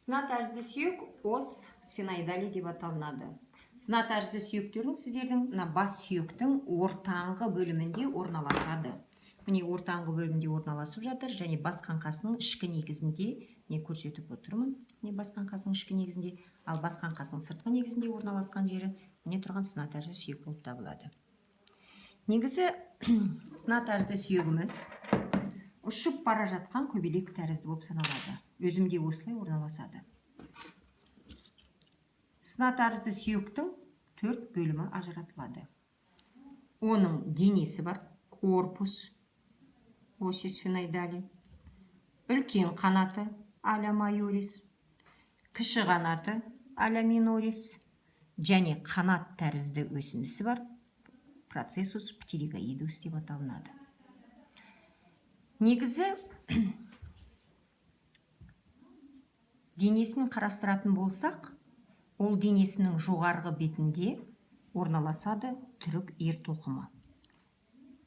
Сына тәрізді сүйек ос сфеноидалий деп аталынады. Сына тәрізді сүйектердің сіздердің бас сүйектің ортаңғы бөлімінде орналасады. Міне ортаңғы бөлімінде орналасып жатыр және бас қаңқасының ішкі негізінде не көрсетіп отырмын. Не бас қаңқасының ішкі негізінде, ал бас қаңқасының сыртқы негізінде орналасқан жері міне тұрған сына тәрізді сүйек болып табылады. Негізі сына тәрізді сүйегіміз ұшып бара жатқан көбелек тәрізді болып саналады. Өзімде осылай орналасады. Сына тәрізді сүйектің 4 бөлімі ажыратылады. Оның денесі бар, корпус, осис сфеноидалий, үлкен қанаты, аля майорис, кіші қанаты, аля минорис, және қанат тәрізді өсіндісі бар, процессус птеригоидус деп аталынады. Негізі денесін қарастыратын болсақ, ол денесінің жоғарғы бетінде орналасады түрік ер тоқымы.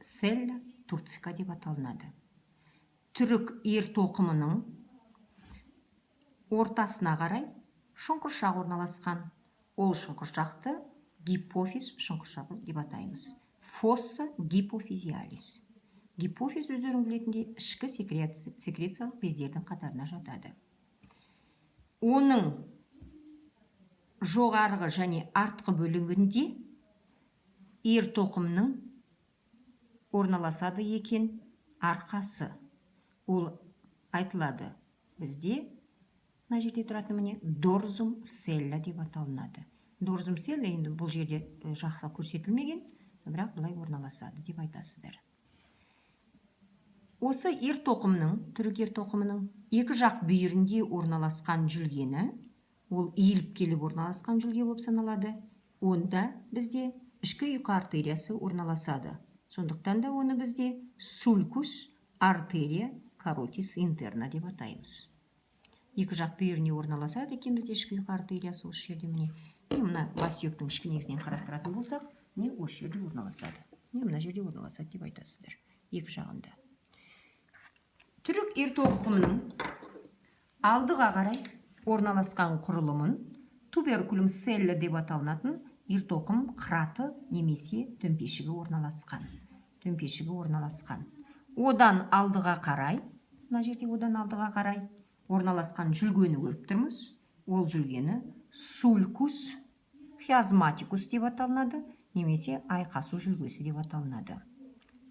Селла турцика деп аталынады. Түрік ер тоқымының ортасына қарай шұңқыршақ орналасқан. Ол шұңқыршақты гипофиз шұңқыршағы деп атаймыз. Фосса гипофизиалис. Гипофиз өздерің білетіндей ішкі секрециялық бездердің қатарына жатады. Оның жоғарғы және артқы бөлігінде ер тоқымның орналасады екен арқасы. Ол айтылады бізде, мына жерде тұратын міне дорзум селла деп аталынады. Дорзум селла енді бұл жерде жақсы көрсетілмеген, бірақ бұлай орналасады деп айтасыздар. Осы ер тоқымның, түрік ер тоқымының екі жақ бүйірінде орналасқан жүлгені, ол иіліп келіп орналасқан жүлге болып саналады. Онда бізде ішкі ұйқы артериясы орналасады. Сондықтан да оны бізде сулькус артерия каротис интерна деп атаймыз. Екі жақ бүйіріне орналасады екен бізде ішкі ұйқы артериясы осы жерде міне. Мына бас сүйектің ішкі негізінен қарастыратын болсақ, не осы жерде орналасады. Не мына жерде орналасады деп айтасыздар. Екі жағында. Түрік ер тоқымының алдыға қарай орналасқан құрылымын туберкулум селла деп аталынатын ер тоқым қыраты немесе төмпешігі орналасқан. Төмпешігі орналасқан. Одан алдыға қарай, мына жерде одан алдыға қарай орналасқан жүлгені көріп тұрмыз. Ол жүлгені сулькус хиазматикус деп аталынады, немесе айқасу жүлгесі деп аталынады.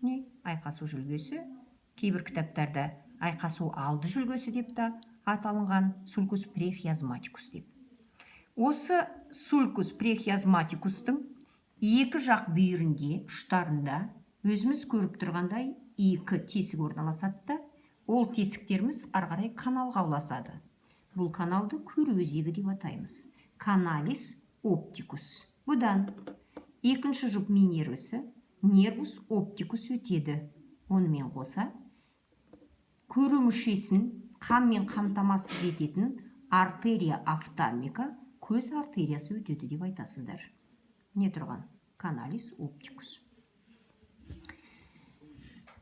Не? Айқасу жүлгесі, кейбір кітаптарда айқасу алды жүлгесі деп та аталынған, сулькус прехиазматикус деп. Осы сулькус прехиазматикустың екі жақ бүйірінде, ұштарында өзіміз көріп тұрғандай екі тесік орналасады да, ол тесіктеріміз ары қарай каналға ұласады. Бұл каналды көр өзегі деп атаймыз. Каналис оптикус. Бұдан екінші жұп ми нервісі нервус оптикус өтеді. Онымен қоса көру мүшесін қанмен қамтамасыз ететін артерия офтальмика көз артериясы өтеді деп айтасыздар. Не тұрған? Каналис оптикус.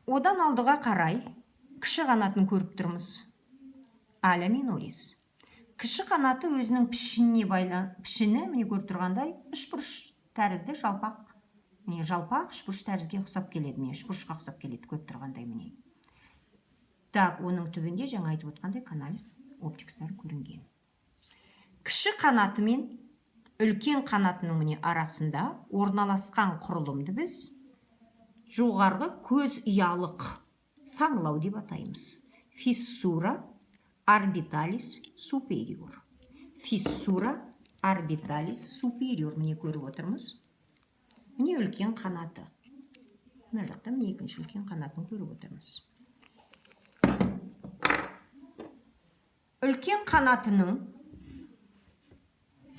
Одан алдыға қарай кіші қанатын көріп тұрмыз. Аля минорис. Кіші қанаты өзінің пішіні міне көріп тұрғандай үшбұрыш тәрізді жалпақ, үшбұрыш тәрізге ұқсап келеді, міне үшбұрышқа ұқсап келеді көріп тұрғандай міне. Так, оның түбінде жаңа айтып отқандай каналис оптикустары көрінген. Кіші қанаты мен үлкен қанатының міне арасында орналасқан құрылымды біз жоғарғы көз ұялық саңылау деп атаймыз. Фиссура орбиталис супериор. Фиссура орбиталис супериор міне көріп отырмыз. Міне үлкен қанаты. Мына жақта міне екінші үлкен қанатын көріп отырмыз. Үлкен қанатының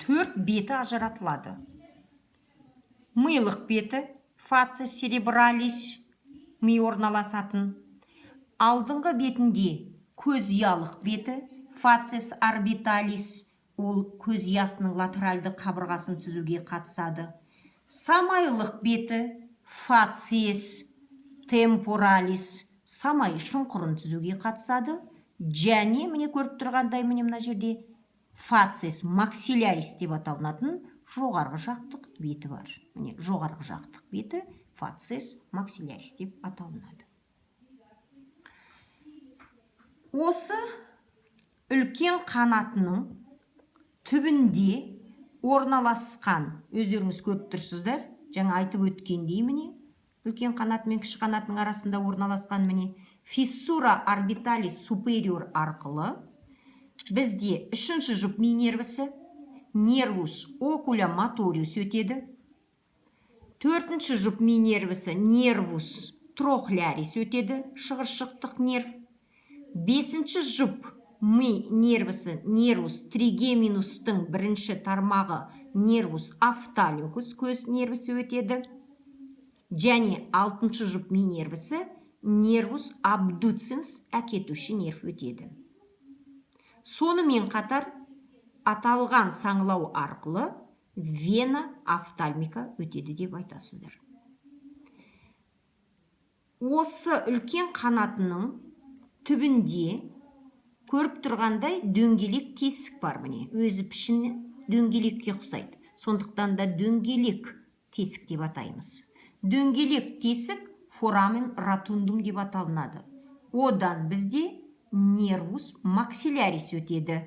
4 беті ажыратылады. Милық беті, фацис серебралис, ми орналасатын. Алдыңғы бетінде көз ұялық беті, фацис орбиталис, ол көз ұясының латеральды қабырғасын түзуге қатысады. Самайлық беті, фацис темпоралис, самай шұңқырын түзуге қатысады. Және міне көріп тұрғандай міне мына жерде фацис максиллярис деп аталынатын жоғарғы жақтық беті бар. Міне, жоғарғы жақтық беті фацис максиллярис деп аталынады. Осы үлкен қанатының түбінде орналасқан, өздеріңіз көріп тұрсыздар, жаңа айтып өткендей, міне, үлкен қанат мен кіші қанатының арасында орналасқан, міне, фиссура орбиталис супериор арқылы бізде үшінші жұп ми нервісі, нервус окуломоториус өтеді. Төртінші жұп ми нервісі, нервус трохлярис өтеді, шығыршықтық нерв. Бесінші жұп ми нервісі, нервус тригеминустың бірінші тармағы, нервус офтальмикус көз нервісі өтеді. Және алтыншы жұп ми нервісі, нервус абдуценс әкетуші нерв өтеді. Сонымен қатар аталған саңылау арқылы вена офтальмика өтеді деп айтасыздар. Осы үлкен қанатының түбінде көріп тұрғандай дөңгелек тесік бар, міне, өзі пішіні дөңгелекке ұқсайды. Сондықтан да дөңгелек тесік деп атаймыз. Дөңгелек тесік форамен ротундум деп аталынады. Одан бізде нервус максиллярис өтеді.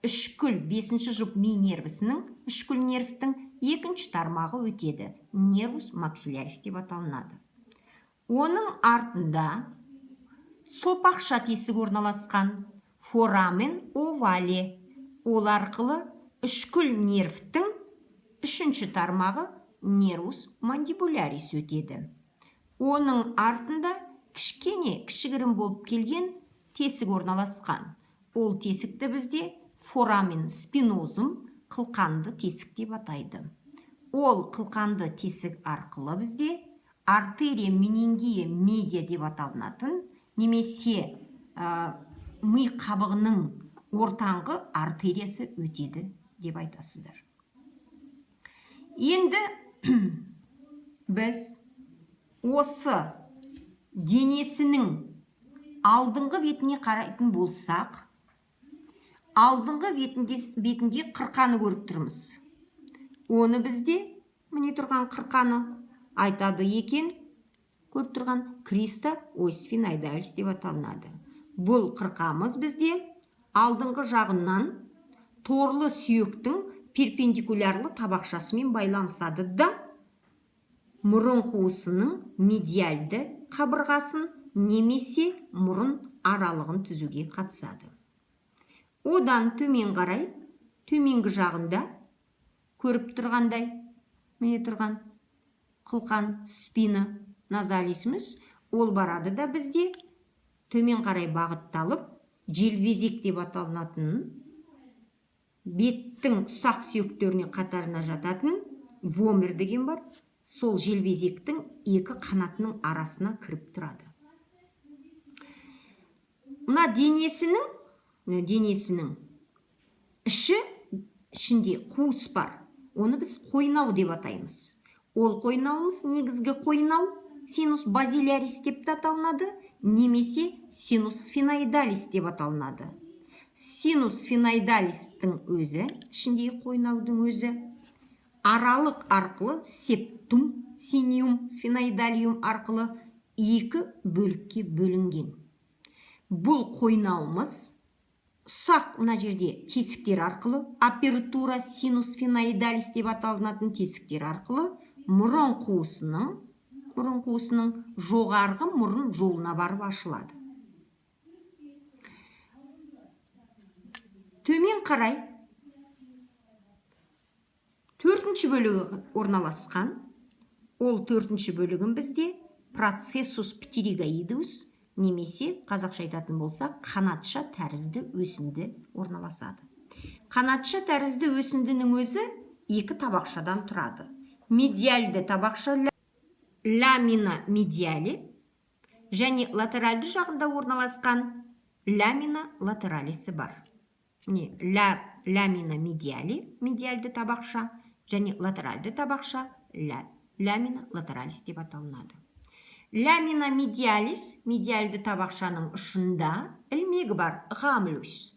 Үшкіл бесінші жұп ми нервісінің, үшкіл нервтің екінші тармағы өтеді. Нервус максиллярис деп аталынады. Оның артында сопақша тесік орналасқан, форамен овале. Ол арқылы үшкіл нервтің үшінші тармағы нервус мандибулярис өтеді. Оның артында кішігірім болып келген тесік орналасқан. Ол тесікті бізде форамен спинозум қылқанды тесік деп атайды. Ол қылқанды тесік арқылы бізде артерия менингия медиа деп аталынатын, немесе ми қабығының ортаңғы артериясы өтеді деп айтасыздар. Енді біз осы денесінің алдыңғы бетіне қарайтын болсақ, алдыңғы бетінде қырқаны көріп тұрмыз. Оны бізде, міне тұрған қырқаны айтады екен, көріп тұрған криста осфиноидалис деп аталынады. Бұл қырқамыз бізде алдыңғы жағынан торлы сүйектің перпендикулярлы табақшасымен байланысады да мұрын қуысының медиальды қабырғасын немесе мұрын аралығын түзуге қатысады. Одан төмен қарай, төменгі жағында көріп тұрғандай, міне тұрған қылқан спина назалисіміз, ол барады да бізде төмен қарай бағытталып, желбезек деп аталынатын, беттің ұсақ сүйектеріне қатарына жататын вомер деген бар, сол желбезектің екі қанатының арасына кіріп тұрады. Мына денесінің ішінде қуыс бар. Оны біз қойнау деп атаймыз. Ол қойнауымыз негізгі қойнау синус базилярис деп аталынады, немесе синус сфиноидалис деп аталынады. Синус сфиноидалистің өзі, ішіндегі қойнаудың өзі, аралық арқылы септум, синиум, сфиноидалиум арқылы екі бөлікке бөлінген. Бұл қойнауымыз ұсақ мына жерде тесіктер арқылы, апертура синус сфиноидалис деп аталынатын тесіктер арқылы мұрын қуысының жоғарғы мұрын жолына барып ашылады. Төмен қарай төртінші бөлігі орналасқан. Ол төртінші бөлігін бізде процессус птеригоидус, немесе қазақша айтатын болсақ, қанатша тәрізді өсінді орналасады. Қанатша тәрізді өсіндінің өзі екі табақшадан тұрады. Медиальды табақша ламина медиали және латеральды жағында орналасқан ламина латералисі бар. Ламина медиали, медиальды табақша, және латеральды табақша ламина латералис деп аталынады. Ламина медиалис, медиальды табақшаның ұшында ілмегі бар, гамлюс.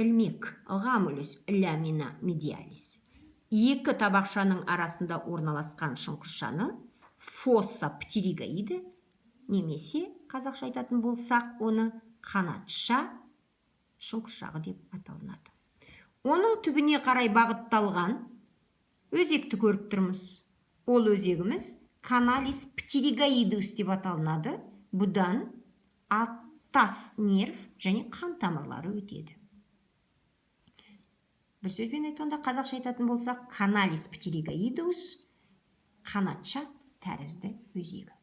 ілмек, гамулюс, ламина медиалис. Екі табақшаның арасында орналасқан шұңқыршаны фосса птеригоиды, немесе қазақша айтатын болсақ, оны қанатша шұңқыршағы деп аталынады. Оның түбіне қарай бағытталған өзекті көріп тұрмыз. Ол өзегіміз каналис птеригоидус деп аталынады. Бұдан аттас нерв және қан тамырлары өтеді. Бір сөзбен айтқанда, қазақша айтатын болсақ, каналис птеригоидус қанатша тәрізді өзегі.